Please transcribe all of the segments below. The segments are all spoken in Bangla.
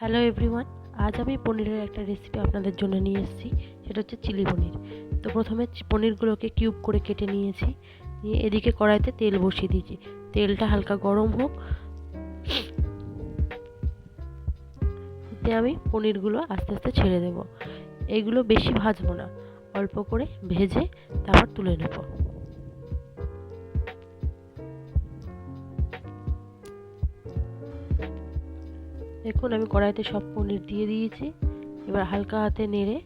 হ্যালো এভরিওয়ান, আজ আমি পনিরের একটা রেসিপি আপনাদের জন্য নিয়ে এসেছি। সেটা হচ্ছে চিলি পনির। তো প্রথমে পনিরগুলোকে কিউব করে কেটে নিয়েছি, নিয়ে এদিকে কড়াইতে তেল বসিয়ে দিয়েছি। তেলটা হালকা গরম হোক, এতে আমি পনিরগুলো আস্তে আস্তে ছেড়ে দেব। এইগুলো বেশি ভাজবো না, অল্প করে ভেজে তারপর তুলে নেব। দেখুন, আমি কড়াইতে সব পনির দিয়ে দিয়েছি। এবার হালকা হাতে নেড়ে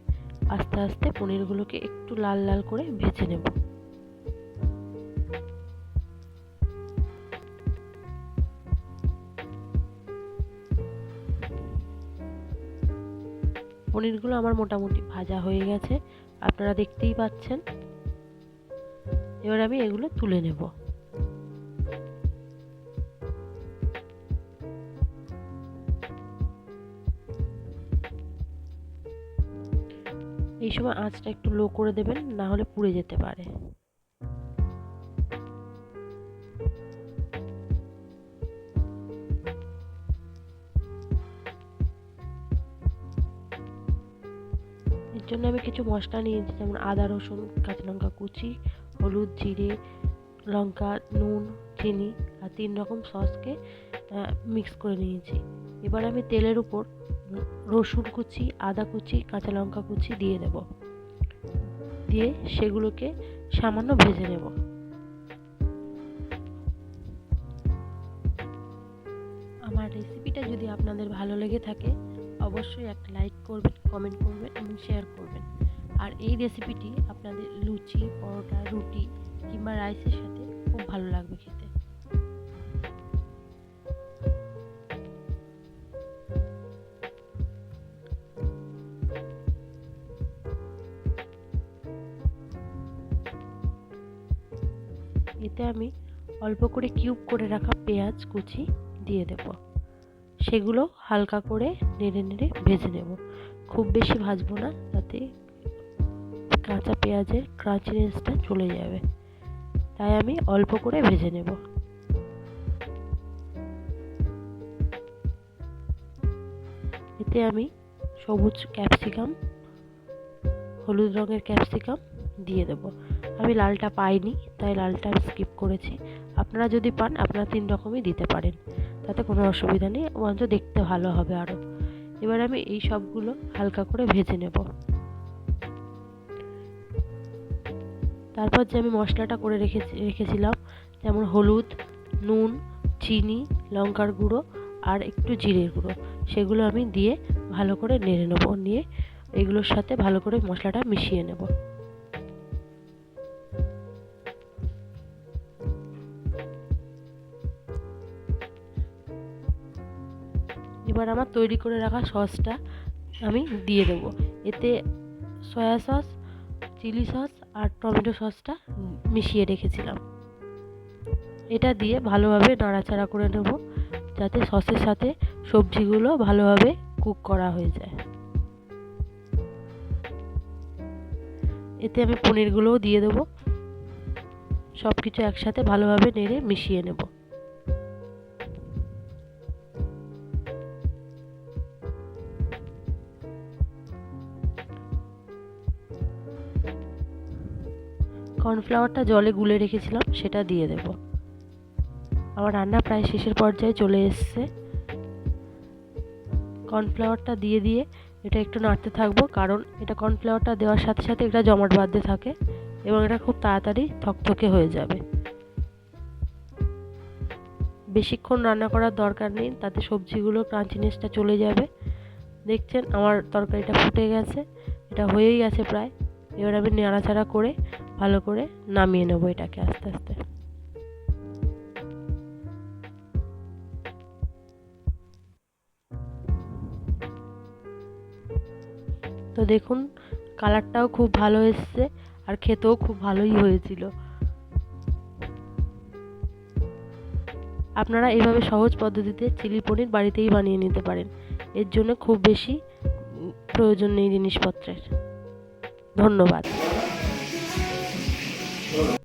আস্তে আস্তে পনিরগুলোকে একটু লাল লাল করে ভেজে নেব। পনিরগুলো আমার মোটামুটি ভাজা হয়ে গেছে, আপনারা দেখতেই পাচ্ছেন। এবার আমি এগুলো তুলে নেব। এই সময় আঁচটা একটু লো করে দেবেন, না হলে পুড়ে যেতে পারে। এর জন্য আমি কিছু মশলা নিয়েছি, যেমন আদা, রসুন, কাঁচা লঙ্কা কুচি, হলুদ, জিরে, লঙ্কা, নুন, চিনি আর 3 রকম সসকে মিক্স করে নিয়েছি। এবার আমি তেলের উপর রসুন কুচি, আদা কুচি, কাঁচা লঙ্কা কুচি দিয়ে দেব, দিয়ে সেগুলোকে সামান্য ভেজে নেব। আমার রেসিপিটা যদি আপনাদের ভালো লেগে থাকে, অবশ্যই একটা লাইক করবেন, কমেন্ট করবেন এবং শেয়ার করবেন। আর এই রেসিপিটি আপনাদের লুচি, পরোটা, রুটি কিংবা রাইসের সাথে খুব ভালো লাগবে খেতে। এতে আমি অল্প করে কিউব করে রাখা পেঁয়াজ কুচি দিয়ে দেব। সেগুলো হালকা করে নেড়ে নেড়ে ভেজে নেব। খুব বেশি ভাজবো না, তাতে কাঁচা পেঁয়াজের ক্রাঞ্চিনেসটা চলে যাবে, তাই আমি অল্প করে ভেজে নেব। এতে আমি সবুজ ক্যাপসিকাম, হলুদ রঙের ক্যাপসিকাম দিয়ে দেব। আমি লালটা পাইনি, তাই লালটা স্কিপ করেছি। আপনারা যদি পান, আপনারা 3 রকমই দিতে পারেন, তাতে কোনো অসুবিধা নেই, বরঞ্চ দেখতে ভালো হবে আরও। এবার আমি এই সবগুলো হালকা করে ভেজে নেব। তারপর যে আমি মশলাটা করে রেখেছিলাম, যেমন হলুদ, নুন, চিনি, লঙ্কার গুঁড়ো আর একটু জিরের গুঁড়ো, সেগুলো আমি দিয়ে ভালো করে নেড়ে নেব। নিয়ে এগুলোর সাথে ভালো করে মশলাটা মিশিয়ে নেব। এবার আমার তৈরি করে রাখা সসটা আমি দিয়ে দেব। এতে সয়া সস, চিলি সস আর টমেটো সসটা মিশিয়ে রেখেছিলাম। এটা দিয়ে ভালোভাবে নাড়াচাড়া করে নেব, যাতে সসের সাথে সবজিগুলো ভালোভাবে কুক করা হয়ে যায়। এতে আমি পনিরগুলোও দিয়ে দেবো। সব কিছু একসাথে ভালোভাবে নেড়ে মিশিয়ে নেব। কর্নফ্লাওয়ারটা জলে গুলে রেখেছিলাম, সেটা দিয়ে দেব। আমার রান্না প্রায় শেষের পর্যায়ে চলে এসছে। কর্নফ্লাওয়ারটা দিয়ে দিয়ে এটা একটু নাড়তে থাকবো, কারণ এটা কর্নফ্লাওয়ারটা দেওয়ার সাথে সাথে এটা জমাট বাঁধতে থাকে এবং এটা খুব তাড়াতাড়ি থকথকে হয়ে যাবে। বেশিক্ষণ রান্না করার দরকার নেই, তাতে সবজিগুলো ক্রাঞ্চিনেসটা চলে যাবে। দেখছেন আমার তরকারিটা ফুটে গেছে, এটা হয়েই গেছে প্রায়। এবার আমি নাড়াচাড়া করে ভালো করে নামিয়ে নেব এটাকে আস্তে আস্তে। তো দেখুন, কালারটাও খুব ভালো এসছে আর খেতেও খুব ভালোই হয়েছিল। আপনারা এভাবে সহজ পদ্ধতিতে চিলি পনির বাড়িতেই বানিয়ে নিতে পারেন। এর জন্য খুব বেশি প্রয়োজন নেই জিনিসপত্রের। ধন্যবাদ।